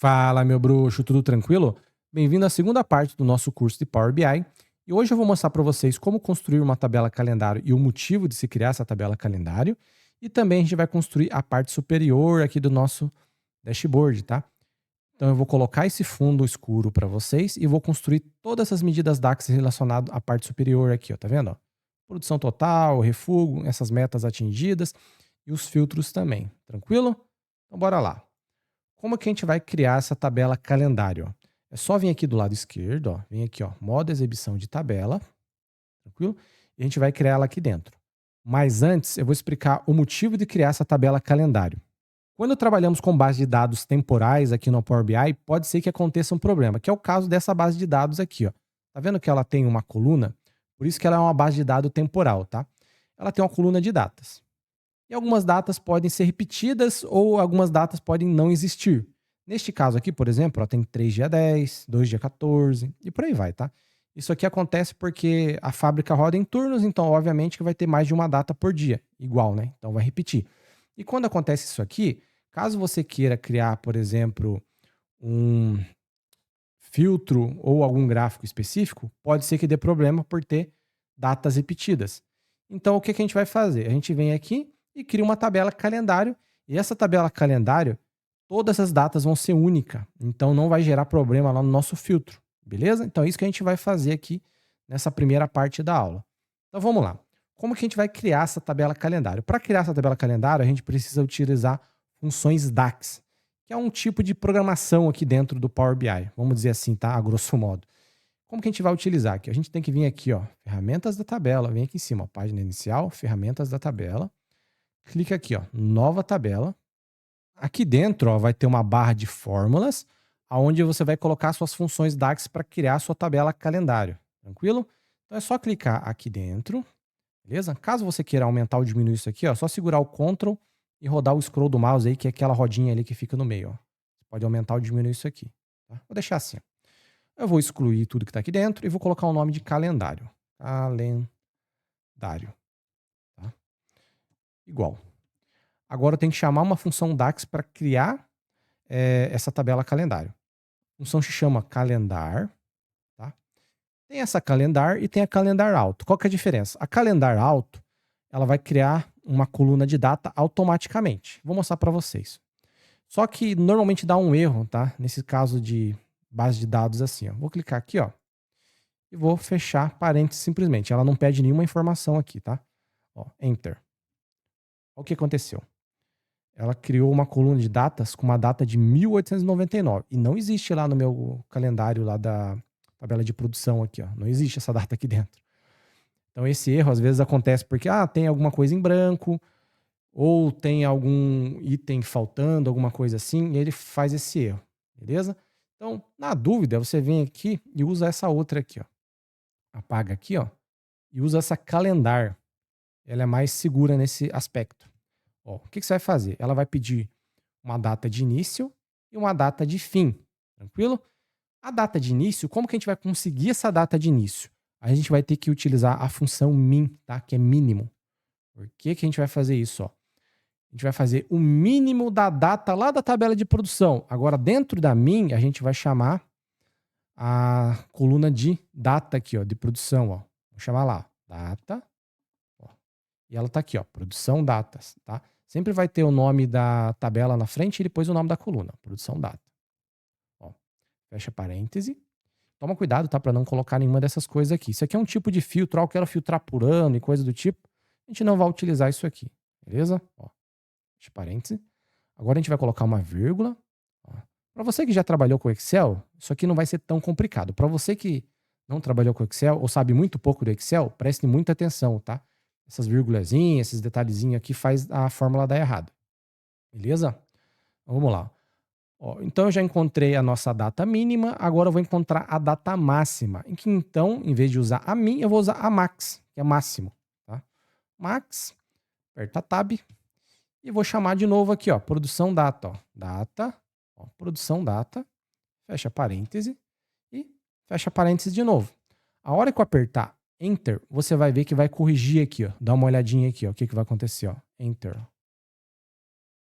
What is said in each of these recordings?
Fala, meu bruxo, tudo tranquilo? Bem-vindo à segunda parte do nosso curso de Power BI. E hoje eu vou mostrar para vocês como construir uma tabela calendário e o motivo de se criar essa tabela calendário. E também a gente vai construir a parte superior aqui do nosso dashboard, tá? Então eu vou colocar esse fundo escuro para vocês e vou construir todas essas medidas DAX relacionadas à parte superior aqui, ó, tá vendo? Ó? Produção total, refúgio, essas metas atingidas e os filtros também, tranquilo? Então bora lá. Como que a gente vai criar essa tabela calendário? Ó? É só vir aqui do lado esquerdo, ó, vem aqui, ó, modo exibição de tabela, tranquilo? E a gente vai criar ela aqui dentro. Mas antes, eu vou explicar o motivo de criar essa tabela calendário. Quando trabalhamos com base de dados temporais aqui no Power BI, pode ser que aconteça um problema, que é o caso dessa base de dados aqui, ó. Tá vendo que ela tem uma coluna? Por isso que ela é uma base de dados temporal, tá? Ela tem uma coluna de datas. E algumas datas podem ser repetidas ou algumas datas podem não existir. Neste caso aqui, por exemplo, ó, tem 3 dia 10, 2 dia 14 e por aí vai, tá? Isso aqui acontece porque a fábrica roda em turnos, então obviamente que vai ter mais de uma data por dia, igual, né? Então vai repetir. E quando acontece isso aqui, caso você queira criar, por exemplo, um filtro ou algum gráfico específico, pode ser que dê problema por ter datas repetidas. Então, o que que a gente vai fazer? A gente vem aqui e cria uma tabela calendário, e essa tabela calendário, todas as datas vão ser única, então não vai gerar problema lá no nosso filtro, beleza? Então é isso que a gente vai fazer aqui nessa primeira parte da aula. Então vamos lá. Como que a gente vai criar essa tabela calendário? Para criar essa tabela calendário, a gente precisa utilizar funções DAX, que é um tipo de programação aqui dentro do Power BI. Vamos dizer assim, tá? A grosso modo. Como que a gente vai utilizar aqui? A gente tem que vir aqui, ó, ferramentas da tabela, vem aqui em cima, ó, página inicial, ferramentas da tabela. Clica aqui, ó, nova tabela. Aqui dentro, ó, vai ter uma barra de fórmulas, aonde você vai colocar suas funções DAX para criar a sua tabela calendário. Tranquilo? Então é só clicar aqui dentro, beleza? Caso você queira aumentar ou diminuir isso aqui, ó, é só segurar o Ctrl e rodar o scroll do mouse aí, que é aquela rodinha ali que fica no meio, ó. Você pode aumentar ou diminuir isso aqui, tá? Vou deixar assim. Eu vou excluir tudo que está aqui dentro e vou colocar o nome de calendário. Calendário, tá? Igual. Agora eu tenho que chamar uma função DAX para criar essa tabela calendário. A função se chama calendar, tá? Tem essa calendar e tem a calendar auto. Qual que é a diferença? A calendar auto, ela vai criar uma coluna de data automaticamente. Vou mostrar para vocês. Só que normalmente dá um erro, tá? Nesse caso de base de dados assim, ó. Vou clicar aqui, ó, e vou fechar parênteses simplesmente. Ela não pede nenhuma informação aqui, tá? Ó, enter. Olha o que aconteceu. Ela criou uma coluna de datas com uma data de 1899 e não existe lá no meu calendário lá da tabela de produção aqui, ó. Não existe essa data aqui dentro. Então esse erro às vezes acontece porque tem alguma coisa em branco ou tem algum item faltando, alguma coisa assim, e ele faz esse erro, beleza? Então, na dúvida, você vem aqui e usa essa outra aqui, ó. Apaga aqui, ó, e usa essa calendar. Ela é mais segura nesse aspecto. Ó, o que você vai fazer? Ela vai pedir uma data de início e uma data de fim, tranquilo? A data de início, como que a gente vai conseguir essa data de início? A gente vai ter que utilizar a função min, tá? Que é mínimo. Por que que a gente vai fazer isso, ó? A gente vai fazer o mínimo da data lá da tabela de produção. Agora, dentro da min, a gente vai chamar a coluna de data aqui, ó, de produção, ó. Vou chamar lá, data, ó. E ela tá aqui, ó, produção datas, tá? Sempre vai ter o nome da tabela na frente e depois o nome da coluna, produção data. Ó, fecha parêntese. Toma cuidado, tá, para não colocar nenhuma dessas coisas aqui. Isso aqui é um tipo de filtro, eu quero filtrar por ano e coisa do tipo. A gente não vai utilizar isso aqui, beleza? Ó, fecha parêntese. Agora a gente vai colocar uma vírgula. Para você que já trabalhou com Excel, isso aqui não vai ser tão complicado. Para você que não trabalhou com Excel ou sabe muito pouco do Excel, preste muita atenção, tá? Essas vírgulazinhas, esses detalhezinhos aqui faz a fórmula dar errado. Beleza? Então, vamos lá. Ó, então eu já encontrei a nossa data mínima, agora eu vou encontrar a data máxima. Em que então, em vez de usar a min, eu vou usar a max, que é máximo, tá? Max, aperta tab e vou chamar de novo aqui, ó, produção data, ó. Data, ó, produção data, fecha parêntese e fecha parêntese de novo. A hora que eu apertar Enter, você vai ver que vai corrigir aqui, ó. Dá uma olhadinha aqui, ó. O que, que vai acontecer, ó. Enter.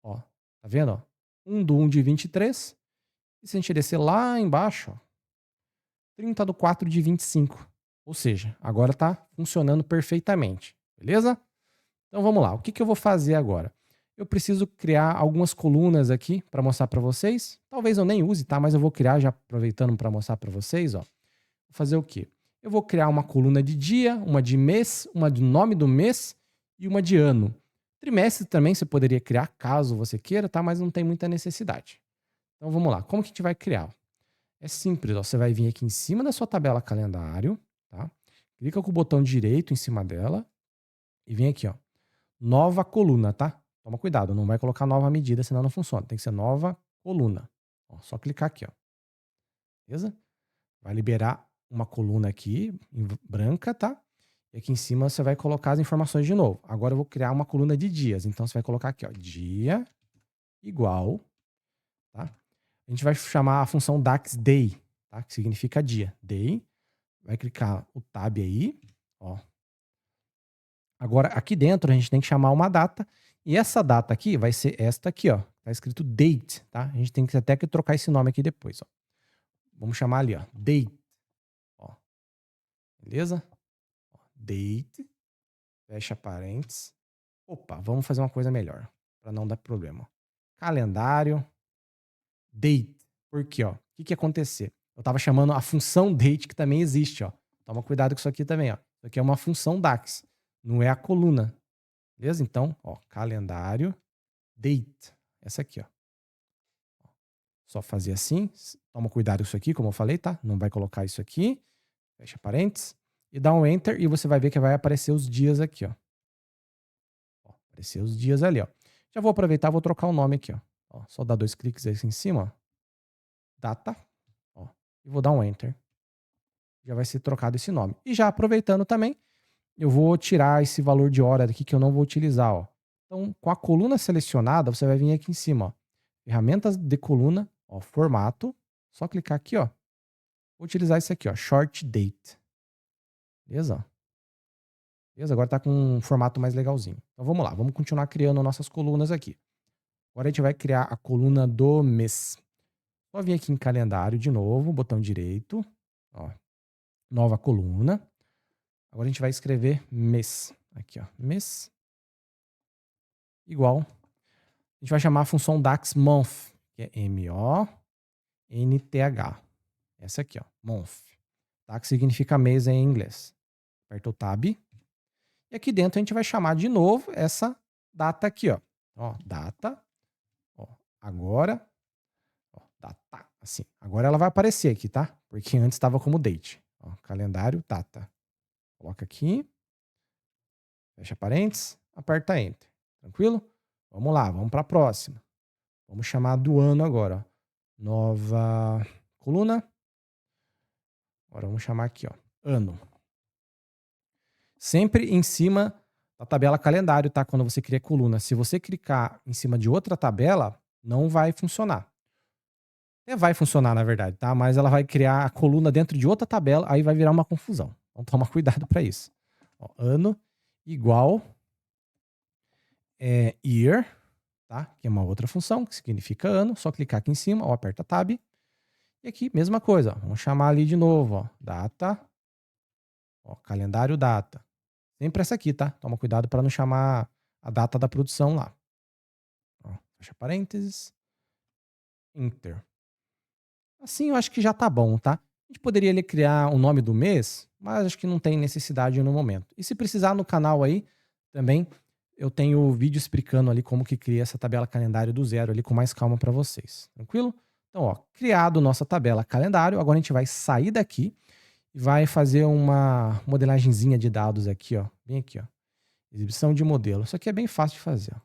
Ó, tá vendo, ó? 1 de 23 E se a gente descer lá embaixo, ó, 30/4/25. Ou seja, agora está funcionando perfeitamente, beleza? Então vamos lá, o que eu vou fazer agora? Eu preciso criar algumas colunas aqui para mostrar para vocês. Talvez eu nem use, tá? Mas eu vou criar já aproveitando para mostrar para vocês, ó. Vou fazer o quê? Eu vou criar uma coluna de dia, uma de mês, uma de nome do mês e uma de ano. Trimestre também você poderia criar, caso você queira, tá? Mas não tem muita necessidade. Então vamos lá, como que a gente vai criar? É simples, ó. Você vai vir aqui em cima da sua tabela calendário, tá? Clica com o botão direito em cima dela e vem aqui, ó. Nova coluna, tá? Toma cuidado, não vai colocar nova medida, senão não funciona. Tem que ser nova coluna. Ó, só clicar aqui, ó. Beleza? Vai liberar uma coluna aqui, em branca, tá? E aqui em cima você vai colocar as informações de novo. Agora eu vou criar uma coluna de dias. Então você vai colocar aqui, ó. Dia igual, tá? A gente vai chamar a função DAX_day, tá? Que significa dia. Day. Vai clicar o tab aí, ó. Agora, aqui dentro, a gente tem que chamar uma data. E essa data aqui vai ser esta aqui, ó. Tá escrito date, tá? A gente tem que até que trocar esse nome aqui depois, ó. Vamos chamar ali, ó. Date. Ó. Beleza? Ó, date. Fecha parênteses. Opa, vamos fazer uma coisa melhor. Para não dar problema. Calendário. Date. Por quê, ó? O que ia acontecer? Eu tava chamando a função date, que também existe, ó. Toma cuidado com isso aqui também, ó. Isso aqui é uma função DAX. Não é a coluna. Beleza? Então, ó, calendário, date. Essa aqui, ó. Só fazer assim. Toma cuidado com isso aqui, como eu falei, tá? Não vai colocar isso aqui. Fecha parênteses. E dá um enter e você vai ver que vai aparecer os dias aqui, ó. Ó, aparecer os dias ali, ó. Já vou aproveitar, vou trocar o nome aqui, ó. Ó, só dar 2 cliques aí em cima, ó. Data. Ó. E vou dar um enter. Já vai ser trocado esse nome. E já aproveitando também, eu vou tirar esse valor de hora daqui que eu não vou utilizar, ó. Então, com a coluna selecionada, você vai vir aqui em cima, ó. Ferramentas de coluna, ó, formato. Só clicar aqui, ó. Vou utilizar esse aqui, ó, short date. Beleza? Beleza? Agora tá com um formato mais legalzinho. Então vamos lá, vamos continuar criando nossas colunas aqui. Agora a gente vai criar a coluna do mês. Só vir aqui em calendário de novo, botão direito, ó. Nova coluna. Agora a gente vai escrever mês. Aqui, ó, mês igual. A gente vai chamar a função DAX_month, que é M-O-N-T-H. Essa aqui, ó, month. Tá? Que significa mês em inglês. Aperta o tab. E aqui dentro a gente vai chamar de novo essa data aqui, ó. Ó, data. Ó, agora. Ó, data. Assim. Agora ela vai aparecer aqui, tá? Porque antes estava como date. Ó, calendário, data. Coloca aqui. Fecha parênteses. Aperta enter. Tranquilo? Vamos lá, vamos para a próxima. Vamos chamar do ano agora, ó. Nova coluna. Agora vamos chamar aqui, ó, ano. Sempre em cima da tabela calendário, tá? Quando você cria coluna. Se você clicar em cima de outra tabela, não vai funcionar. Até vai funcionar, na verdade, tá? Mas ela vai criar a coluna dentro de outra tabela, aí vai virar uma confusão. Então toma cuidado para isso. Ó, ano igual year, tá? Que é uma outra função que significa ano. Só clicar aqui em cima, ó, aperta tab. E aqui, mesma coisa, ó. Vamos chamar ali de novo, ó, data, ó, calendário data. Sempre essa aqui, tá? Toma cuidado para não chamar a data da produção lá. Ó, fecha parênteses. Enter. Assim eu acho que já tá bom, tá? A gente poderia ali criar o nome do mês, mas acho que não tem necessidade no momento. E se precisar no canal aí, também eu tenho vídeo explicando ali como que cria essa tabela calendário do zero ali com mais calma para vocês. Tranquilo? Então, ó, criado nossa tabela calendário, agora a gente vai sair daqui e vai fazer uma modelagenzinha de dados aqui, ó. Bem aqui, ó. Exibição de modelo. Isso aqui é bem fácil de fazer, ó.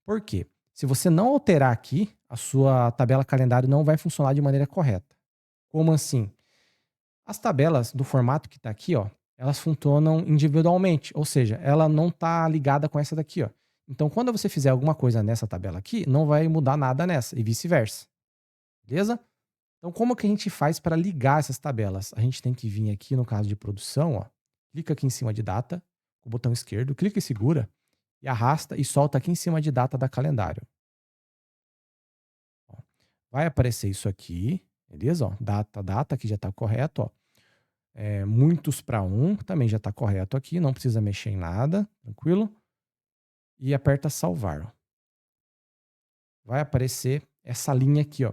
Por quê? Se você não alterar aqui, a sua tabela calendário não vai funcionar de maneira correta. Como assim? As tabelas do formato que está aqui, ó, elas funcionam individualmente, ou seja, ela não está ligada com essa daqui, ó. Então, quando você fizer alguma coisa nessa tabela aqui, não vai mudar nada nessa e vice-versa. Beleza? Então, como que a gente faz para ligar essas tabelas? A gente tem que vir aqui no caso de produção, ó, clica aqui em cima de data, com o botão esquerdo, clica e segura, e arrasta e solta aqui em cima de data da calendário. Ó. vai aparecer isso aqui, beleza? Ó, data, aqui já está correto, ó. Muitos para 1, também já está correto aqui, não precisa mexer em nada, tranquilo? E aperta salvar, ó. Vai aparecer essa linha aqui, ó,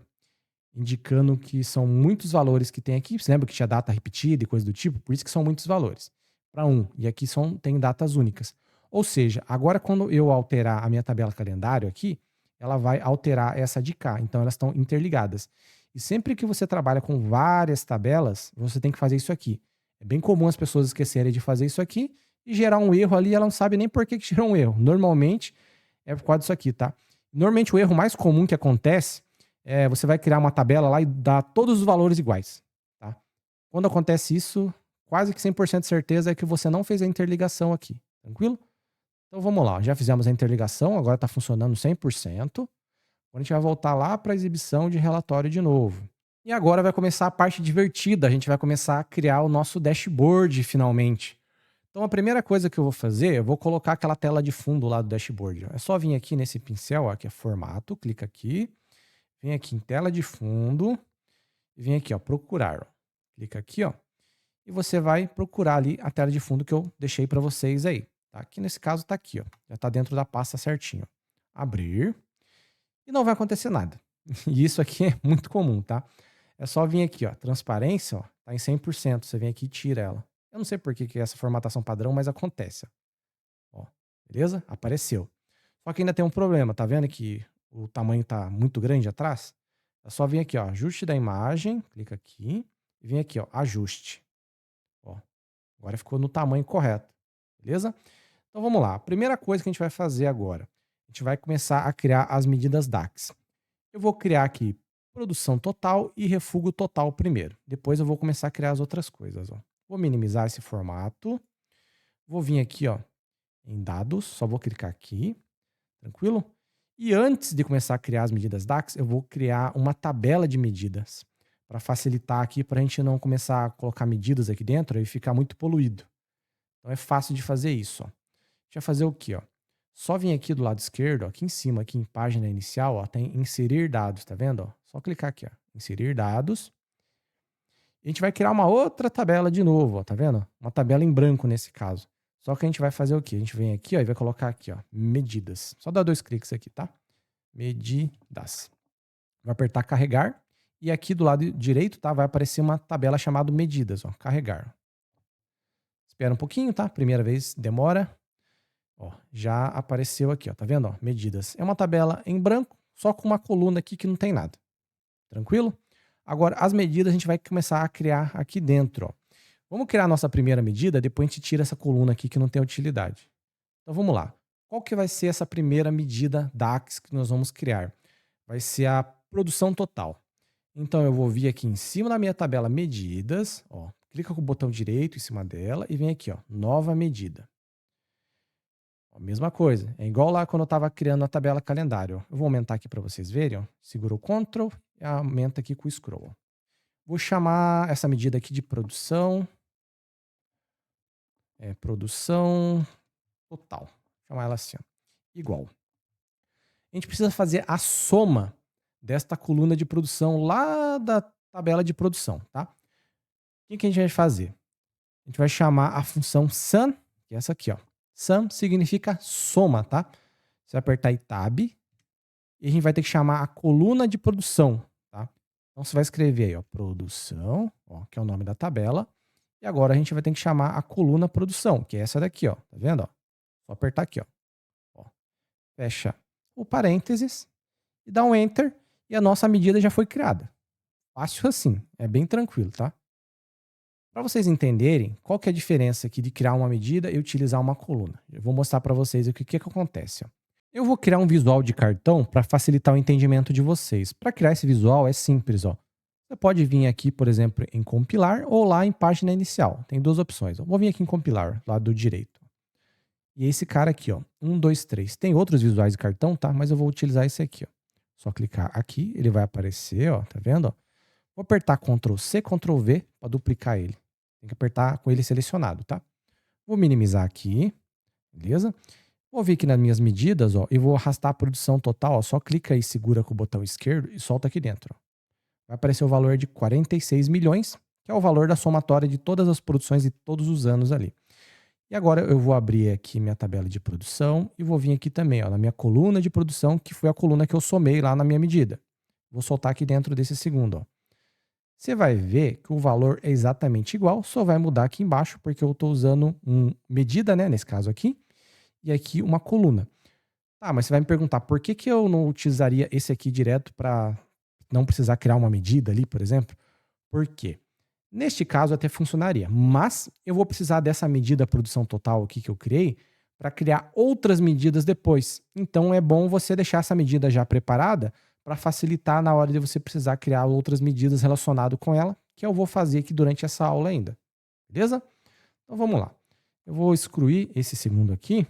indicando que são muitos valores que tem aqui. Você lembra que tinha data repetida e coisa do tipo? Por isso que são muitos valores. Para 1. E aqui tem datas únicas. Ou seja, agora quando eu alterar a minha tabela calendário aqui, ela vai alterar essa de cá. Então elas estão interligadas. E sempre que você trabalha com várias tabelas, você tem que fazer isso aqui. É bem comum as pessoas esquecerem de fazer isso aqui e gerar um erro ali, ela não sabe nem por que gerou um erro. Normalmente é por causa disso aqui, tá? Normalmente o erro mais comum que acontece você vai criar uma tabela lá e dar todos os valores iguais, tá? Quando acontece isso, quase que 100% de certeza é que você não fez a interligação aqui, tranquilo? Então vamos lá, já fizemos a interligação, agora está funcionando 100%. Agora a gente vai voltar lá para a exibição de relatório de novo. E agora vai começar a parte divertida, a gente vai começar a criar o nosso dashboard finalmente. Então a primeira coisa que eu vou fazer, eu vou colocar aquela tela de fundo lá do dashboard. É só vir aqui nesse pincel, ó, que é formato, clica aqui. Vem aqui em tela de fundo e vem aqui, ó, procurar. Ó. Clica aqui, ó, e você vai procurar ali a tela de fundo que eu deixei para vocês aí. Tá? Aqui nesse caso tá aqui, ó, já tá dentro da pasta certinho. Abrir e não vai acontecer nada. E isso aqui é muito comum, tá? É só vir aqui, ó, transparência, ó, tá em 100%. Você vem aqui e tira ela. Eu não sei por que é essa formatação padrão, mas acontece. Ó, beleza? Apareceu. Só que ainda tem um problema, tá vendo que o tamanho tá muito grande atrás? É só vir aqui, ó, ajuste da imagem, clica aqui e vem aqui, ó, ajuste. Ó, agora ficou no tamanho correto, beleza? Então vamos lá. A primeira coisa que a gente vai fazer agora, a gente vai começar a criar as medidas DAX. Eu vou criar aqui produção total e refúgio total primeiro. Depois eu vou começar a criar as outras coisas, ó. Vou minimizar esse formato. Vou vir aqui, ó, em dados, só vou clicar aqui. Tranquilo? E antes de começar a criar as medidas DAX, eu vou criar uma tabela de medidas para facilitar aqui, para a gente não começar a colocar medidas aqui dentro e ficar muito poluído. Então é fácil de fazer isso. Ó. A gente vai fazer o quê? Ó? Só vir aqui do lado esquerdo, ó, aqui em cima, aqui em página inicial, ó, tem inserir dados, tá vendo? Ó? Só clicar aqui, ó, inserir dados. E a gente vai criar uma outra tabela de novo, ó, tá vendo? Uma tabela em branco nesse caso. Só que a gente vai fazer o quê? A gente vem aqui, ó, e vai colocar aqui, ó, medidas. Só dá 2 cliques aqui, tá? Medidas. Vai apertar carregar. E aqui do lado direito, tá? Vai aparecer uma tabela chamada medidas, ó, carregar. Espera um pouquinho, tá? Primeira vez demora. Ó, já apareceu aqui, ó, tá vendo? Ó, medidas. É uma tabela em branco, só com uma coluna aqui que não tem nada. Tranquilo? Agora, as medidas a gente vai começar a criar aqui dentro, ó. Vamos criar a nossa primeira medida, depois a gente tira essa coluna aqui que não tem utilidade. Então vamos lá. Qual que vai ser essa primeira medida DAX que nós vamos criar? Vai ser a produção total. Então eu vou vir aqui em cima da minha tabela medidas, ó, clica com o botão direito em cima dela e vem aqui, ó, nova medida. Ó, mesma coisa, é igual lá quando eu estava criando a tabela calendário. Ó. Eu vou aumentar aqui para vocês verem, ó. Segura o Ctrl e aumenta aqui com o scroll. Vou chamar essa medida aqui de produção. Produção total. Vou chamar ela assim, ó, igual. A gente precisa fazer a soma desta coluna de produção lá da tabela de produção, tá? O que a gente vai fazer? A gente vai chamar a função sum, que é essa aqui, ó. Sum significa soma, tá? Você vai apertar aí Tab e a gente vai ter que chamar a coluna de produção, tá? Então você vai escrever aí, ó, produção, ó, que é o nome da tabela. E agora a gente vai ter que chamar a coluna produção, que é essa daqui, ó. Tá vendo, ó? Só apertar aqui, ó. Fecha o parênteses e dá um Enter e a nossa medida já foi criada. Fácil assim, é bem tranquilo, tá? Para vocês entenderem qual que é a diferença aqui de criar uma medida e utilizar uma coluna. Eu vou mostrar para vocês o que acontece. Ó. Eu vou criar um visual de cartão para facilitar o entendimento de vocês. Para criar esse visual é simples. Ó. Você pode vir aqui, por exemplo, em compilar ou lá em página inicial. Tem duas opções. Ó. Vou vir aqui em compilar, lado do direito. E esse cara aqui, ó, 1, 2, 3. Tem outros visuais de cartão, tá? Mas eu vou utilizar esse aqui, ó. Só clicar aqui, ele vai aparecer, ó, tá vendo? Ó? Vou apertar Ctrl C, Ctrl V para duplicar ele. Tem que apertar com ele selecionado, tá? Vou minimizar aqui, beleza? Vou vir aqui nas minhas medidas, ó, e vou arrastar a produção total, ó, só clica aí, segura com o botão esquerdo e solta aqui dentro, ó. Vai aparecer o valor de 46 milhões, que é o valor da somatória de todas as produções de todos os anos ali. E agora eu vou abrir aqui minha tabela de produção e vou vir aqui também, ó, na minha coluna de produção, que foi a coluna que eu somei lá na minha medida. Vou soltar aqui dentro desse segundo, ó. Você vai ver que o valor é exatamente igual, só vai mudar aqui embaixo, porque eu estou usando medida, né, nesse caso aqui, e aqui uma coluna. Tá, mas você vai me perguntar, por que que eu não utilizaria esse aqui direto para não precisar criar uma medida ali, por exemplo? Por quê? Neste caso até funcionaria, mas eu vou precisar dessa medida produção total aqui que eu criei para criar outras medidas depois. Então é bom você deixar essa medida já preparada para facilitar na hora de você precisar criar outras medidas relacionadas com ela, que eu vou fazer aqui durante essa aula ainda. Beleza? Então vamos lá. Eu vou excluir esse segundo aqui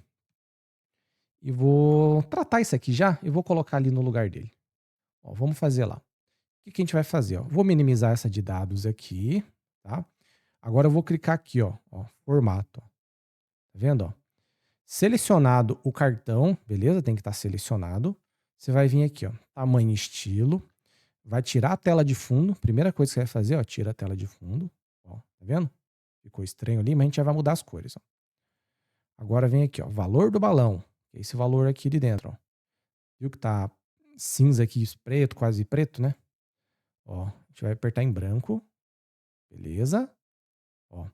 e vou tratar isso aqui já e vou colocar ali no lugar dele. Ó, vamos fazer lá. O que a gente vai fazer? Ó? Vou minimizar essa de dados aqui, tá? Agora eu vou clicar aqui, ó, formato. Ó. Tá vendo? Ó? Selecionado o cartão, beleza? Tem que estar selecionado. Você vai vir aqui, ó, tamanho e estilo. Vai tirar a tela de fundo. Primeira coisa que você vai fazer, ó, tira a tela de fundo. Ó, tá vendo? Ficou estranho ali, mas a gente já vai mudar as cores. Ó. Agora vem aqui, ó, valor do balão. Esse valor aqui de dentro, ó. Viu que tá cinza aqui, preto, quase preto, né? Ó, a gente vai apertar em branco. Beleza? Ó.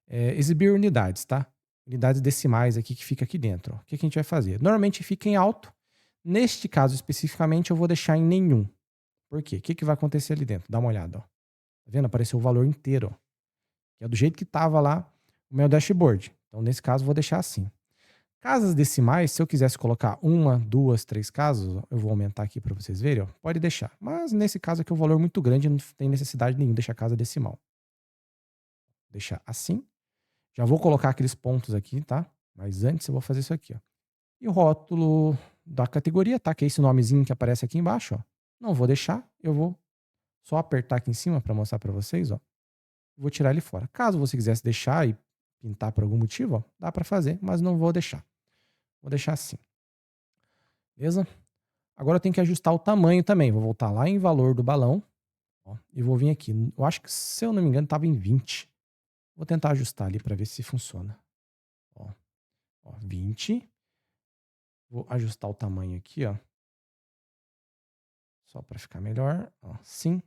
Exibir unidades, tá? Unidades decimais aqui que fica aqui dentro. Ó. O que a gente vai fazer? Normalmente fica em alto. Neste caso especificamente eu vou deixar em nenhum. Por quê? O que vai acontecer ali dentro? Dá uma olhada. Ó. Tá vendo? Apareceu o valor inteiro. Ó. Que é do jeito que estava lá o meu dashboard. Então nesse caso eu vou deixar assim. Casas decimais, se eu quisesse colocar uma, duas, três casas, ó, eu vou aumentar aqui para vocês verem, ó, pode deixar. Mas nesse caso aqui o valor é muito grande, não tem necessidade nenhuma de deixar casa decimal. Deixar assim. Já vou colocar aqueles pontos aqui, tá? Mas antes eu vou fazer isso aqui, ó. E o rótulo da categoria, tá? Que é esse nomezinho que aparece aqui embaixo, ó. Não vou deixar, eu vou só apertar aqui em cima para mostrar para vocês, ó. Vou tirar ele fora. Caso você quisesse deixar e pintar por algum motivo, ó, dá para fazer, mas não vou deixar. Vou deixar assim. Beleza? Agora eu tenho que ajustar o tamanho também. Vou voltar lá em valor do balão, ó, e vou vir aqui. Eu acho que, se eu não me engano, estava em 20. Vou tentar ajustar ali para ver se funciona. Ó, 20. Vou ajustar o tamanho aqui, ó. Só para ficar melhor. Ó, sim.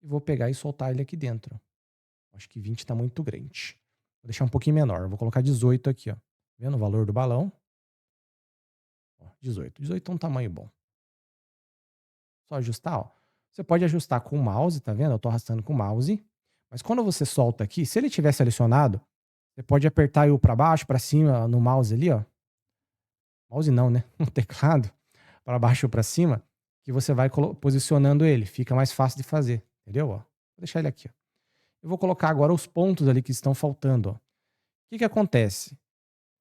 E vou pegar e soltar ele aqui dentro. Acho que 20 está muito grande. Vou deixar um pouquinho menor. Vou colocar 18 aqui, ó. Vendo o valor do balão? Ó, 18. 18 é um tamanho bom. Só ajustar, ó. Você pode ajustar com o mouse, tá vendo? Eu tô arrastando com o mouse. Mas quando você solta aqui, se ele tiver selecionado, você pode apertar o para baixo, para cima no mouse ali, ó. Mouse não, né? No teclado, para baixo ou para cima, que você vai posicionando ele, fica mais fácil de fazer, entendeu? Ó, vou deixar ele aqui, ó. Eu vou colocar agora os pontos ali que estão faltando, ó. O que acontece?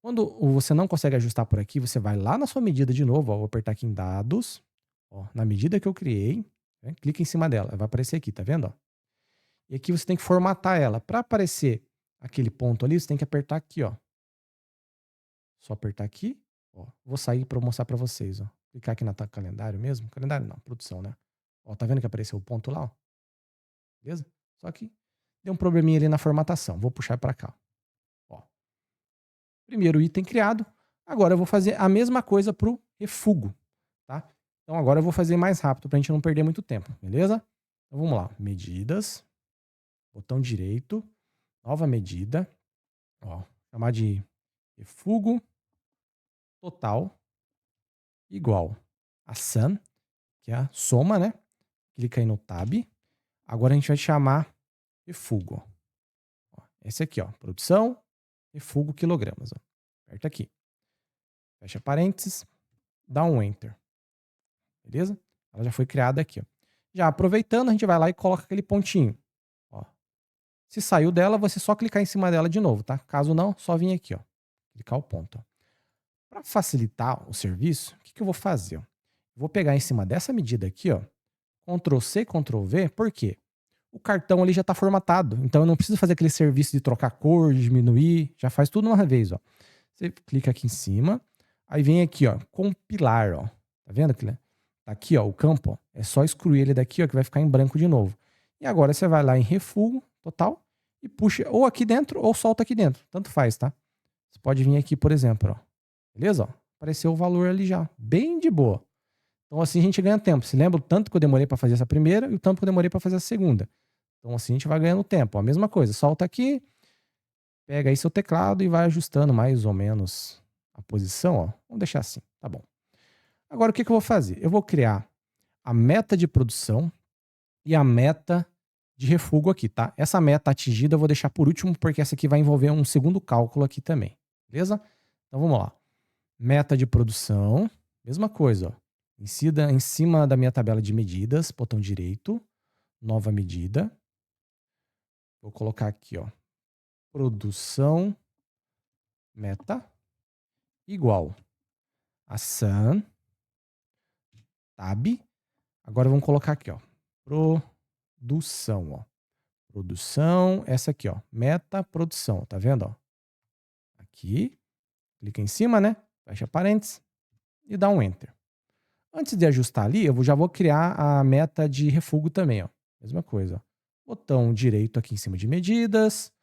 Quando você não consegue ajustar por aqui, você vai lá na sua medida de novo, ó, vou apertar aqui em dados, ó, na medida que eu criei, né? Clica em cima dela, vai aparecer aqui, tá vendo? Ó? E aqui você tem que formatar ela. Para aparecer aquele ponto ali, você tem que apertar aqui, ó. Só apertar aqui, ó. Vou sair para mostrar para vocês, ó. Clicar aqui na calendário mesmo. Calendário não, produção, né? Ó, tá vendo que apareceu o ponto lá, ó? Beleza? Só que deu um probleminha ali na formatação. Vou puxar para cá. Ó. Primeiro item criado. Agora eu vou fazer a mesma coisa pro refugo, tá? Então agora eu vou fazer mais rápido pra gente não perder muito tempo, beleza? Então vamos lá. Medidas. Botão direito. Nova medida. Ó, chamar de refugo total igual a sum, que é a soma, né? Clica aí no tab. Agora a gente vai chamar refugo. Ó, esse aqui, ó, produção, refugo quilogramas. Ó. Aperta aqui. Fecha parênteses, dá um enter. Beleza? Ela já foi criada aqui, ó. Já aproveitando, a gente vai lá e coloca aquele pontinho. Ó. Se saiu dela, você só clicar em cima dela de novo, tá? Caso não, só vir aqui, ó. Clicar o ponto. Para facilitar o serviço, o que eu vou fazer? Ó? Vou pegar em cima dessa medida aqui, ó. Ctrl C, Ctrl V, por quê? O cartão ali já está formatado, então eu não preciso fazer aquele serviço de trocar cor, de diminuir, já faz tudo uma vez, ó. Você clica aqui em cima, Aí vem aqui, ó, compilar, ó. Tá vendo aqui, né? Tá aqui, ó, o campo, ó. É só excluir ele daqui, ó, que vai ficar em branco de novo. E agora você vai lá em refugo total e puxa ou aqui dentro ou solta aqui dentro. Tanto faz, tá? Você pode vir aqui, por exemplo, ó. Beleza? Ó, apareceu o valor ali já. Bem de boa. Então assim a gente ganha tempo. Você lembra o tanto que eu demorei para fazer essa primeira e o tanto que eu demorei para fazer a segunda. Então assim a gente vai ganhando tempo. Ó, a mesma coisa. Solta aqui, pega aí seu teclado e vai ajustando mais ou menos a posição, ó. Vamos deixar assim, tá bom. Agora o que eu vou fazer? Eu vou criar a meta de produção e a meta de refugo aqui, tá? Essa meta atingida eu vou deixar por último, porque essa aqui vai envolver um segundo cálculo aqui também, beleza? Então vamos lá. Meta de produção, mesma coisa, ó. Em cima da minha tabela de medidas, botão direito, nova medida. Vou colocar aqui, ó, produção meta igual a sum tab. Agora vamos colocar aqui, ó, produção, ó. Produção, essa aqui, ó, meta produção, tá vendo, ó? Aqui, clica em cima, né? Fecha parênteses e dá um enter. Antes de ajustar ali, eu já vou criar a meta de refugo também, ó. Mesma coisa, ó. Botão direito aqui em cima de medidas,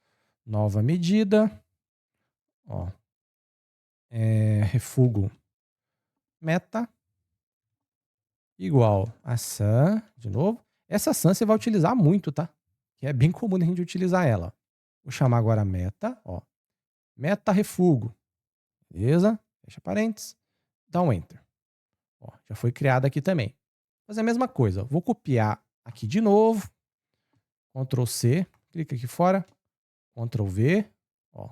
nova medida, ó. Refugo meta igual a sum, de novo. Essa sum você vai utilizar muito, tá? Que é bem comum a gente utilizar ela. Vou chamar agora meta, ó. Meta refugo. Beleza? Fecha parênteses. Dá um enter. Ó, já foi criada aqui também. Vou fazer a mesma coisa. Vou copiar aqui de novo. Ctrl C. Clica aqui fora. Ctrl V. Ó.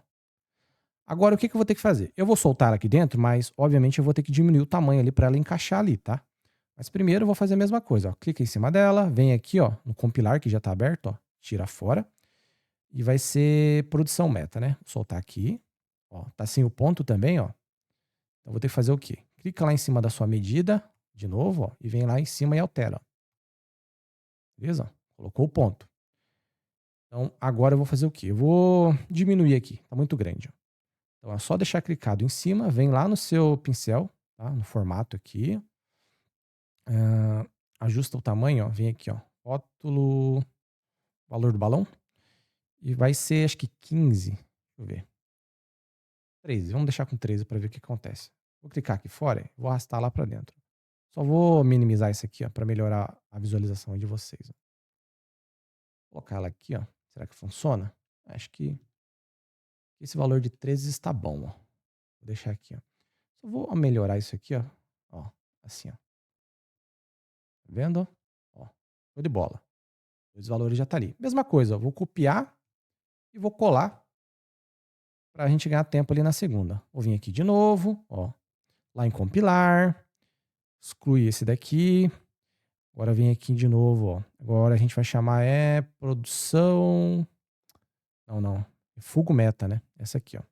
Agora o que eu vou ter que fazer? Eu vou soltar aqui dentro, mas obviamente eu vou ter que diminuir o tamanho ali para ela encaixar ali, tá? Mas primeiro eu vou fazer a mesma coisa. Ó. Clica em cima dela. Vem aqui, ó, no compilar que já está aberto. Ó, tira fora. E vai ser produção meta, né? Vou soltar aqui. Ó, tá sem o ponto também, ó. Então vou ter que fazer o quê? Clica lá em cima da sua medida, de novo, ó, e vem lá em cima e altera. Ó. Beleza? Colocou o ponto. Então agora eu vou fazer o quê? Eu vou diminuir aqui, tá muito grande. Ó. Então é só deixar clicado em cima, vem lá no seu pincel, tá? No formato aqui. Ajusta o tamanho, ó, vem aqui, ó, rótulo, valor do balão. E vai ser, acho que 15. Deixa eu ver. 13. Vamos deixar com 13 para ver o que acontece. Vou clicar aqui fora e vou arrastar lá para dentro. Só vou minimizar isso aqui, ó, para melhorar a visualização de vocês. Ó. Vou colocar ela aqui, ó. Será que funciona? Acho que esse valor de 13 está bom, ó. Vou deixar aqui, ó. Só vou melhorar isso aqui, ó. Ó, assim, ó. Tá vendo? Ó, show de bola. Os valores já tá ali. Mesma coisa, ó. Vou copiar e vou colar para a gente ganhar tempo ali na segunda. Vou vir aqui de novo, ó. Lá em compilar. Excluir esse daqui. Agora vem aqui de novo, ó. Agora a gente vai chamar produção... Não. Refugo meta, né? Essa aqui, ó.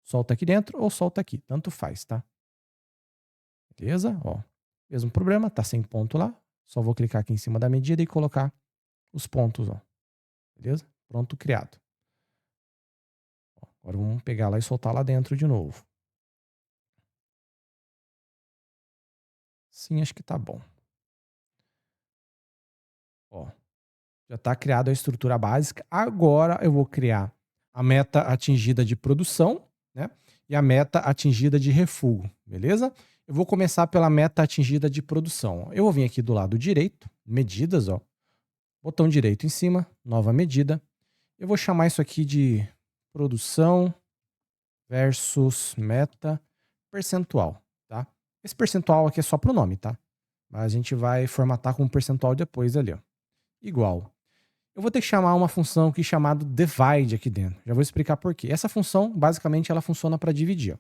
Solta aqui dentro ou solta aqui. Tanto faz, tá? Beleza? Ó. Mesmo problema, tá sem ponto lá. Só vou clicar aqui em cima da medida e colocar os pontos, ó. Beleza? Pronto, criado. Ó, agora vamos pegar lá e soltar lá dentro de novo. Sim, acho que tá bom. Ó. Já está criada a estrutura básica. Agora eu vou criar a meta atingida de produção, né? E a meta atingida de refugo, beleza? Eu vou começar pela meta atingida de produção. Eu vou vir aqui do lado direito, medidas, ó. Botão direito em cima, nova medida. Eu vou chamar isso aqui de produção versus meta percentual, tá? Esse percentual aqui é só para o nome, tá? Mas a gente vai formatar com um percentual depois ali, ó. Igual. Eu vou ter que chamar uma função aqui chamada divide aqui dentro. Já vou explicar por quê. Essa função, basicamente, ela funciona para dividir. Ó.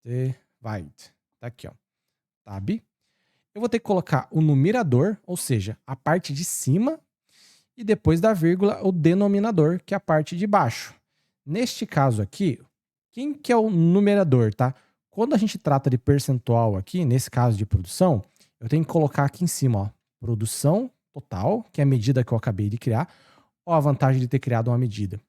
Divide. Tá aqui, ó. Tab. Eu vou ter que colocar o numerador, ou seja, a parte de cima, e depois da vírgula, o denominador, que é a parte de baixo. Neste caso aqui, quem que é o numerador, tá? Quando a gente trata de percentual aqui, nesse caso de produção, eu tenho que colocar aqui em cima, ó, produção total, que é a medida que eu acabei de criar. Ó, a vantagem de ter criado uma medida.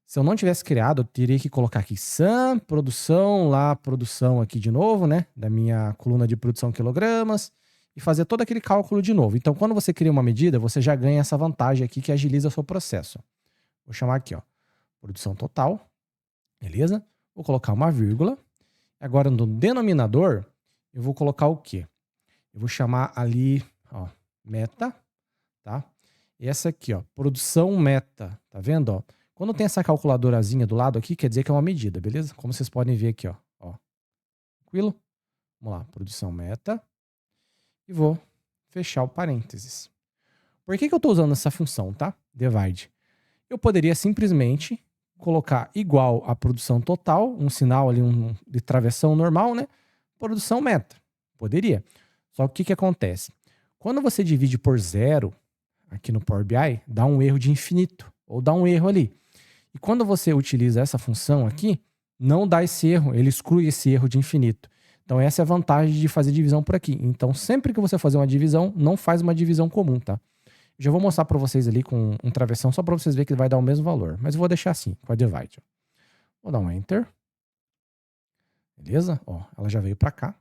Se eu não tivesse criado, eu teria que colocar aqui SAM, produção, lá, produção aqui de novo, né? Da minha coluna de produção quilogramas, e fazer todo aquele cálculo de novo. Então, quando você cria uma medida, você já ganha essa vantagem aqui que agiliza o seu processo. Vou chamar aqui, ó, produção total, beleza? Vou colocar uma vírgula. Agora, no denominador, eu vou colocar o quê? Eu vou chamar ali, ó, meta, tá? E essa aqui, ó, produção meta, tá vendo, ó? Quando tem essa calculadorazinha do lado aqui, quer dizer que é uma medida, beleza? Como vocês podem ver aqui, ó. Tranquilo? Vamos lá, produção meta. E vou fechar o parênteses. Por que eu estou usando essa função, tá? Divide. Eu poderia simplesmente colocar igual à produção total, um sinal ali de travessão normal, né? Produção meta. Poderia. Só que o que acontece? Quando você divide por zero, aqui no Power BI, dá um erro de infinito, ou dá um erro ali. E quando você utiliza essa função aqui, não dá esse erro, ele exclui esse erro de infinito. Então essa é a vantagem de fazer divisão por aqui. Então sempre que você fazer uma divisão, não faz uma divisão comum, tá? Já vou mostrar para vocês ali com um travessão, só para vocês verem que vai dar o mesmo valor. Mas eu vou deixar assim, com a divide. Vou dar um Enter. Beleza? Ó, ela já veio para cá.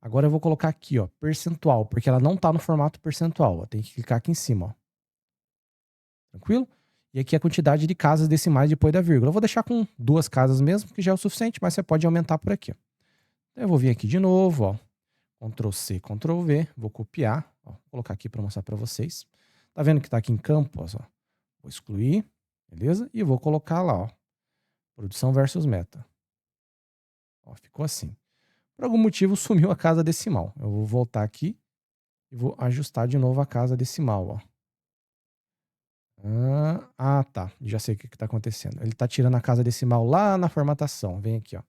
Agora eu vou colocar aqui, ó, percentual, porque ela não está no formato percentual. Ó, tem que clicar aqui em cima, ó. Tranquilo? E aqui a quantidade de casas decimais depois da vírgula. Eu vou deixar com 2 casas mesmo, que já é o suficiente, mas você pode aumentar por aqui. Ó. Então eu vou vir aqui de novo, ó. Ctrl C, Ctrl V, vou copiar, ó, vou colocar aqui para mostrar para vocês. Tá vendo que tá aqui em campos, ó? Vou excluir, beleza? E vou colocar lá, ó. Produção versus meta. Ó, ficou assim. Por algum motivo sumiu a casa decimal. Eu vou voltar aqui e vou ajustar de novo a casa decimal, ó. Tá. Já sei o que está acontecendo. Ele está tirando a casa decimal lá na formatação. Vem aqui, ó.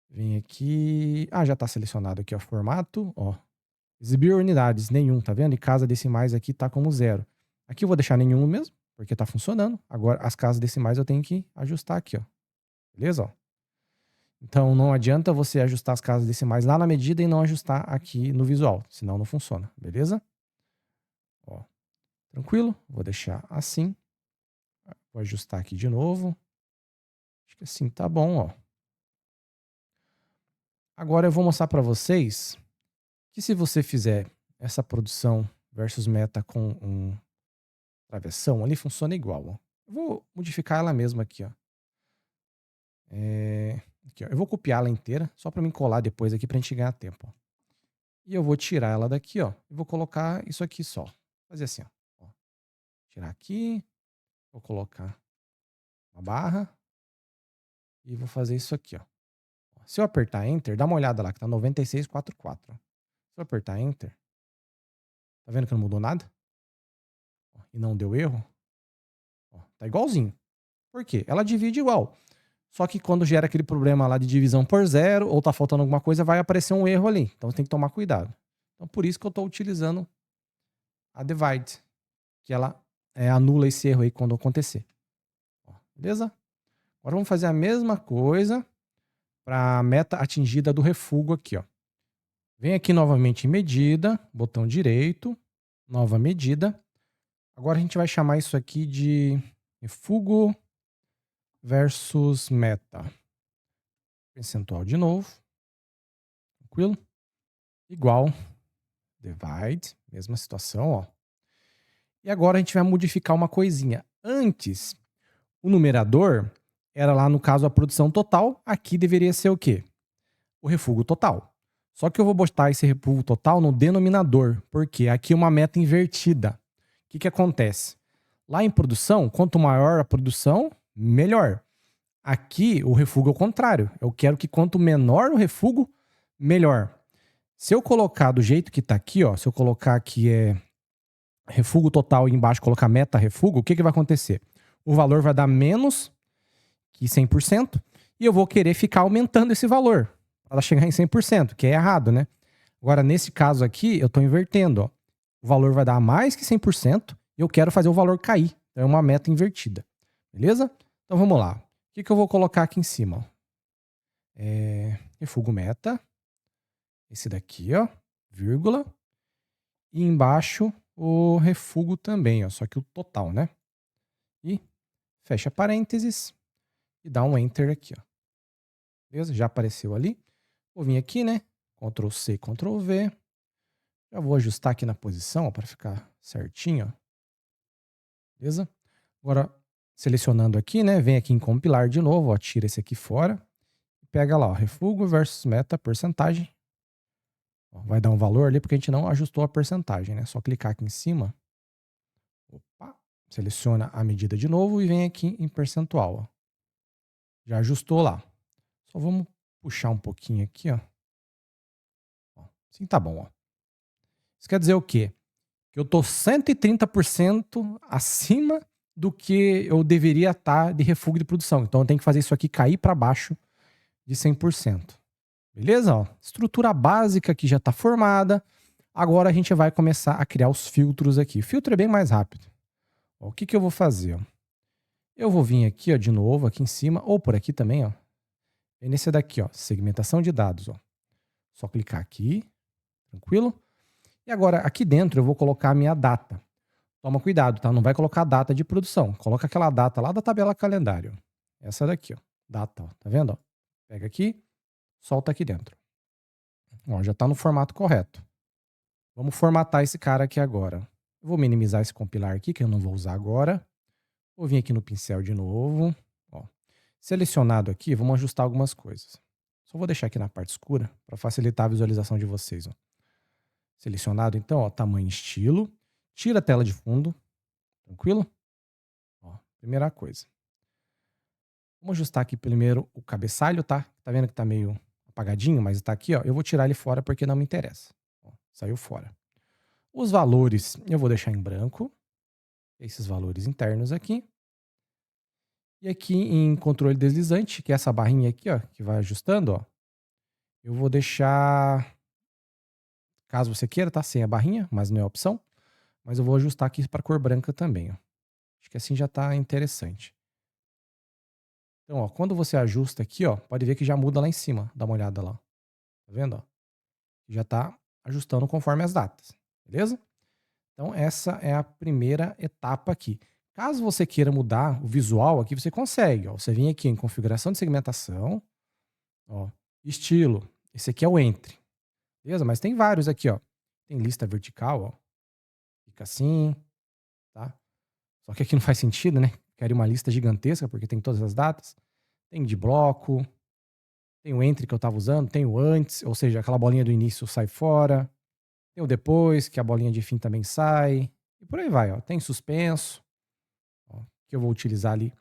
Vem aqui. Já está selecionado aqui, ó. Formato, ó. Exibir unidades, nenhum, tá vendo? E casa decimais aqui tá como 0. Aqui eu vou deixar nenhum mesmo, porque tá funcionando. Agora as casas decimais eu tenho que ajustar aqui, ó. Beleza? Ó. Então não adianta você ajustar as casas decimais lá na medida e não ajustar aqui no visual, senão não funciona, beleza? Ó. Tranquilo? Vou deixar assim. Vou ajustar aqui de novo. Acho que assim tá bom, ó. Agora eu vou mostrar para vocês que se você fizer essa produção versus meta com um travessão ali, funciona igual, ó. Eu vou modificar ela mesma aqui, ó. Aqui, ó. Eu vou copiar ela inteira, só para me colar depois aqui pra gente ganhar tempo, ó. E eu vou tirar ela daqui, ó. E vou colocar isso aqui só. Fazer assim, ó. Tirar aqui. Vou colocar uma barra. E vou fazer isso aqui, ó. Se eu apertar Enter, dá uma olhada lá, que tá 9644. Se eu apertar Enter, tá vendo que não mudou nada? Ó, e não deu erro? Ó, tá igualzinho. Por quê? Ela divide igual. Só que quando gera aquele problema lá de divisão por zero, ou tá faltando alguma coisa, vai aparecer um erro ali. Então você tem que tomar cuidado. Então por isso que eu tô utilizando a divide, que ela anula esse erro aí quando acontecer. Ó, beleza? Agora vamos fazer a mesma coisa para a meta atingida do refúgio aqui, ó. Vem aqui novamente em medida, botão direito, nova medida. Agora a gente vai chamar isso aqui de refúgio versus meta. Percentual de novo. Tranquilo? Igual. Divide. Mesma situação, ó. E agora a gente vai modificar uma coisinha. Antes, o numerador era lá, no caso, a produção total. Aqui deveria ser o quê? O refúgio total. Só que eu vou botar esse refúgio total no denominador, porque aqui é uma meta invertida. O que acontece? Lá em produção, quanto maior a produção, melhor. Aqui, o refúgio é o contrário. Eu quero que quanto menor o refúgio, melhor. Se eu colocar do jeito que tá aqui, ó, se eu colocar aqui refúgio total e embaixo colocar meta refúgio, o que vai acontecer? O valor vai dar menos que 100% e eu vou querer ficar aumentando esse valor para chegar em 100%, que é errado, né? Agora, nesse caso aqui, eu estou invertendo, ó. O valor vai dar mais que 100% e eu quero fazer o valor cair. Então, é uma meta invertida. Beleza? Então, vamos lá. O que eu vou colocar aqui em cima? Refúgio meta. Esse daqui, ó. Vírgula. E embaixo, o refúgio também, ó. Só que o total, né? E fecha parênteses e dá um Enter aqui, ó. Beleza? Já apareceu ali. Vou vir aqui, né? Ctrl C, Ctrl V. Já vou ajustar aqui na posição para ficar certinho, ó. Beleza? Agora, selecionando aqui, né? Vem aqui em compilar de novo, ó, tira esse aqui fora. Pega lá, ó, refúgio versus meta, porcentagem. Ó, vai dar um valor ali porque a gente não ajustou a porcentagem, né? Só clicar aqui em cima. Opa, seleciona a medida de novo e vem aqui em percentual, ó. Já ajustou lá. Só vamos puxar um pouquinho aqui, ó. Assim tá bom, ó. Isso quer dizer o quê? Que eu tô 130% acima do que eu deveria estar de refúgio de produção. Então eu tenho que fazer isso aqui cair para baixo de 100%. Beleza? Ó, estrutura básica que já está formada. Agora a gente vai começar a criar os filtros aqui. O filtro é bem mais rápido. Ó, o que, que eu vou fazer? Ó? Eu vou vir aqui, ó, de novo, aqui em cima, ou por aqui também, ó. E nesse daqui, ó, segmentação de dados, ó. Só clicar aqui, tranquilo? E agora, aqui dentro, eu vou colocar a minha data. Toma cuidado, tá? Não vai colocar a data de produção. Coloca aquela data lá da tabela calendário. Essa daqui, ó. Data, ó. Tá vendo? Ó? Pega aqui, solta aqui dentro. Ó, já tá no formato correto. Vamos formatar esse cara aqui agora. Eu vou minimizar esse compilar aqui, que eu não vou usar agora. Vou vir aqui no pincel de novo. Ó. Selecionado aqui, vamos ajustar algumas coisas. Só vou deixar aqui na parte escura para facilitar a visualização de vocês. Ó. Selecionado, então, ó, tamanho e estilo. Tira a tela de fundo. Tranquilo? Ó, primeira coisa. Vamos ajustar aqui primeiro o cabeçalho, tá? Tá vendo que tá meio apagadinho, mas tá aqui, ó. Eu vou tirar ele fora porque não me interessa. Ó, saiu fora. Os valores eu vou deixar em branco. Esses valores internos aqui. E aqui em controle deslizante, que é essa barrinha aqui, ó, que vai ajustando, ó. Eu vou deixar, caso você queira, tá? Sem a barrinha, mas não é opção. Mas eu vou ajustar aqui para cor branca também, ó. Acho que assim já tá interessante. Então, ó, quando você ajusta aqui, ó, pode ver que já muda lá em cima. Dá uma olhada lá. Tá vendo, ó? Já tá ajustando conforme as datas. Beleza? Então, essa é a primeira etapa aqui. Caso você queira mudar o visual aqui, você consegue. Ó. Você vem aqui em configuração de segmentação, ó, estilo. Esse aqui é o entre. Beleza? Mas tem vários aqui, ó. Tem lista vertical, ó. Fica assim, tá? Só que aqui não faz sentido, né? Quero uma lista gigantesca porque tem todas as datas. Tem de bloco, tem o entre que eu estava usando, tem o antes, ou seja, aquela bolinha do início sai fora. Tem o depois, que a bolinha de fim também sai. E por aí vai, ó. Tem suspenso, ó, que eu vou utilizar ali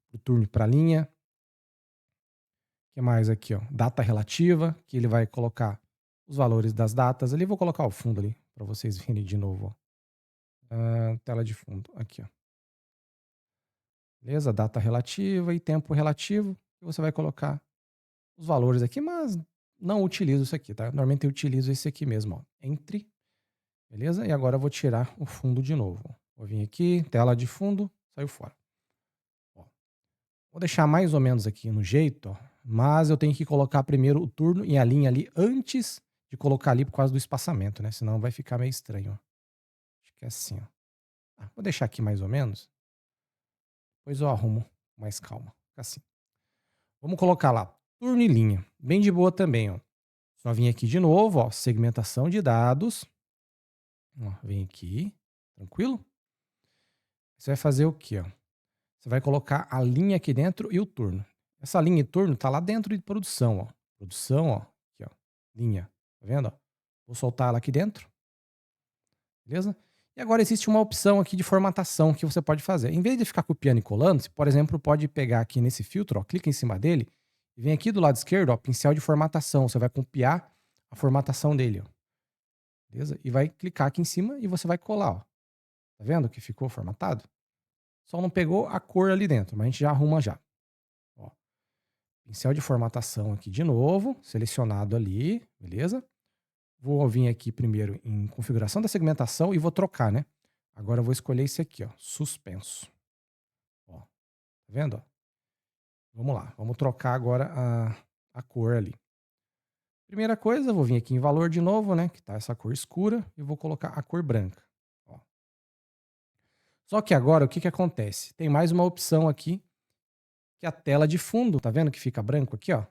pro turno e pra linha. O que mais aqui, ó? Data relativa, que ele vai colocar os valores das datas ali. Vou colocar o fundo ali para vocês verem de novo, ó. Tela de fundo, aqui, ó. Beleza? Data relativa e tempo relativo. E você vai colocar os valores aqui, mas não utilizo isso aqui, tá? Normalmente eu utilizo esse aqui mesmo, ó. Entre. Beleza? E agora eu vou tirar o fundo de novo. Vou vir aqui, tela de fundo, saiu fora. Ó. Vou deixar mais ou menos aqui no jeito, ó, mas eu tenho que colocar primeiro o turno e a linha ali antes de colocar ali por causa do espaçamento, né? Senão vai ficar meio estranho, ó. Acho que é assim, ó. Vou deixar aqui mais ou menos. Depois eu arrumo com mais calma. Fica assim. Vamos colocar lá, turno e linha. Bem de boa também, ó. Só vim aqui de novo, ó, segmentação de dados. Ó, vem aqui, tranquilo? Você vai fazer o quê, ó? Você vai colocar a linha aqui dentro e o turno. Essa linha e turno tá lá dentro de produção, ó. Produção, ó. Aqui, ó. Linha. Tá vendo, ó? Vou soltar ela aqui dentro. Beleza? E agora existe uma opção aqui de formatação que você pode fazer. Em vez de ficar copiando e colando, você, por exemplo, pode pegar aqui nesse filtro, ó, clica em cima dele e vem aqui do lado esquerdo, ó, pincel de formatação. Você vai copiar a formatação dele, ó. Beleza? E vai clicar aqui em cima e você vai colar, ó. Tá vendo que ficou formatado? Só não pegou a cor ali dentro, mas a gente já arruma já. Ó, pincel de formatação aqui de novo, selecionado ali, beleza? Vou vir aqui primeiro em configuração da segmentação e vou trocar, né? Agora eu vou escolher esse aqui, ó, suspenso. Ó, tá vendo? Vamos lá, vamos trocar agora a cor ali. Primeira coisa, eu vou vir aqui em valor de novo, né? Que tá essa cor escura, e vou colocar a cor branca. Ó. Só que agora o que que acontece? Tem mais uma opção aqui, que é a tela de fundo. Tá vendo que fica branco aqui, ó? A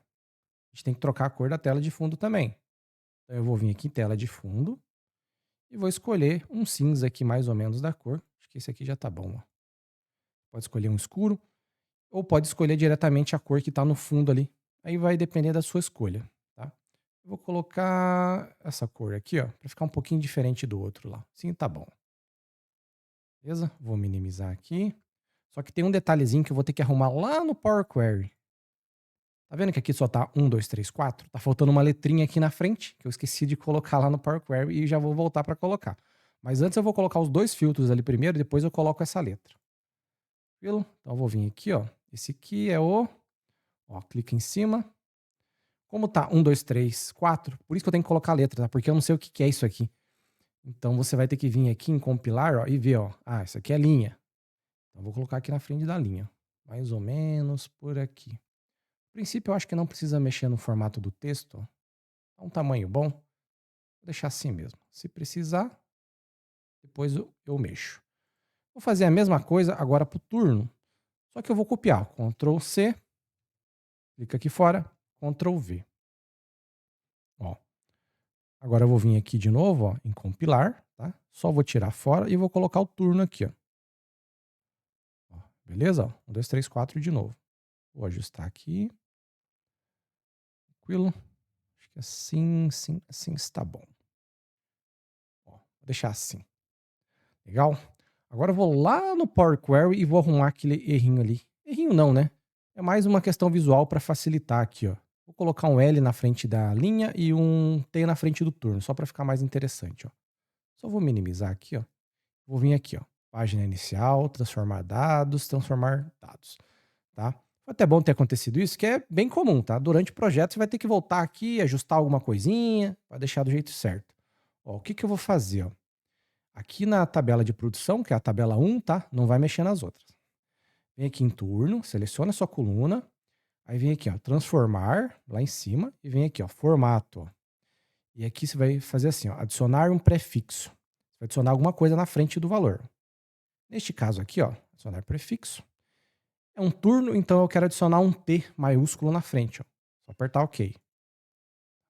gente tem que trocar a cor da tela de fundo também. Então eu vou vir aqui em tela de fundo e vou escolher um cinza aqui mais ou menos da cor. Acho que esse aqui já tá bom, ó. Pode escolher um escuro ou pode escolher diretamente a cor que tá no fundo ali. Aí vai depender da sua escolha, tá? Eu vou colocar essa cor aqui, ó, para ficar um pouquinho diferente do outro lá. Sim, tá bom. Beleza? Vou minimizar aqui. Só que tem um detalhezinho que eu vou ter que arrumar lá no Power Query. Tá vendo que aqui só tá 1, 2, 3, 4? Tá faltando uma letrinha aqui na frente, que eu esqueci de colocar lá no Power Query e já vou voltar para colocar. Mas antes eu vou colocar os dois filtros ali primeiro, depois eu coloco essa letra. Tranquilo? Então eu vou vir aqui, ó. Esse aqui é o... Ó, clica em cima. Como tá 1, 2, 3, 4, por isso que eu tenho que colocar a letra, tá? Porque eu não sei o que é isso aqui. Então você vai ter que vir aqui em compilar, ó, e ver, ó. Ah, isso aqui é linha. Então eu vou colocar aqui na frente da linha. Mais ou menos por aqui. No princípio eu acho que não precisa mexer no formato do texto, ó. É um tamanho bom. Vou deixar assim mesmo. Se precisar, depois eu mexo. Vou fazer a mesma coisa agora pro turno. Só que eu vou copiar. Ctrl C. Clica aqui fora. Ctrl V. Ó. Agora eu vou vir aqui de novo, ó, em compilar, tá? Só vou tirar fora e vou colocar o turno aqui, ó. Ó, beleza? 1, 2, 3, 4 de novo. Vou ajustar aqui. Tranquilo. Acho que assim, assim está bom. Ó, vou deixar assim. Legal? Agora eu vou lá no Power Query e vou arrumar aquele errinho ali. Errinho não, né? É mais uma questão visual para facilitar aqui, ó. Vou colocar um L na frente da linha e um T na frente do turno, só para ficar mais interessante, ó. Só vou minimizar aqui, ó. Vou vir aqui, ó. Página inicial, transformar dados, tá? Foi até bom ter acontecido isso, que é bem comum, tá? Durante o projeto você vai ter que voltar aqui, ajustar alguma coisinha, para deixar do jeito certo. Ó, o que que eu vou fazer, ó? Aqui na tabela de produção, que é a tabela 1, tá? Não vai mexer nas outras. Vem aqui em turno, seleciona a sua coluna, aí vem aqui, ó, transformar, lá em cima, e vem aqui, ó, formato, ó. E aqui você vai fazer assim, ó, adicionar um prefixo. Você vai adicionar alguma coisa na frente do valor. Neste caso aqui, ó, adicionar prefixo. É um turno, então eu quero adicionar um T maiúsculo na frente, ó. Só apertar OK.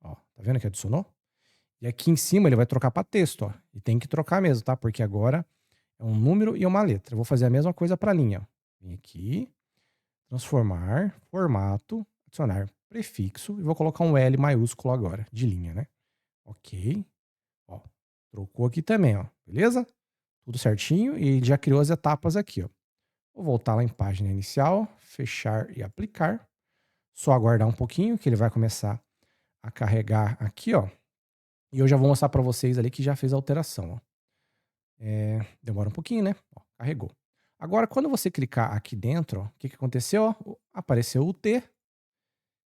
Ó, tá vendo que adicionou? E aqui em cima ele vai trocar para texto, ó. E tem que trocar mesmo, tá? Porque agora é um número e uma letra. Eu vou fazer a mesma coisa para a linha, ó. Vem aqui, transformar, formato, adicionar prefixo e vou colocar um L maiúsculo agora, de linha, né? OK. Ó, trocou aqui também, ó. Beleza? Tudo certinho e já criou as etapas aqui, ó. Vou voltar lá em página inicial, fechar e aplicar. Só aguardar um pouquinho que ele vai começar a carregar aqui, ó. E eu já vou mostrar para vocês ali que já fez a alteração, ó. Demora um pouquinho, né? Ó, carregou. Agora, quando você clicar aqui dentro, ó, o que que aconteceu? Ó? Apareceu o T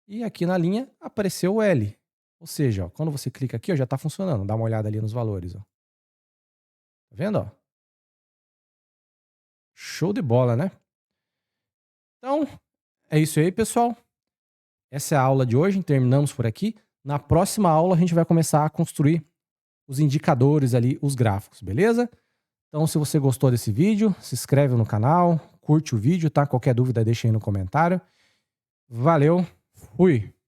e aqui na linha apareceu o L. Ou seja, ó, quando você clica aqui, ó, já está funcionando. Dá uma olhada ali nos valores, ó. Tá vendo, ó? Show de bola, né? Então, é isso aí, pessoal. Essa é a aula de hoje, terminamos por aqui. Na próxima aula a gente vai começar a construir os indicadores ali, os gráficos, beleza? Então, se você gostou desse vídeo, se inscreve no canal, curte o vídeo, tá? Qualquer dúvida deixa aí no comentário. Valeu, fui!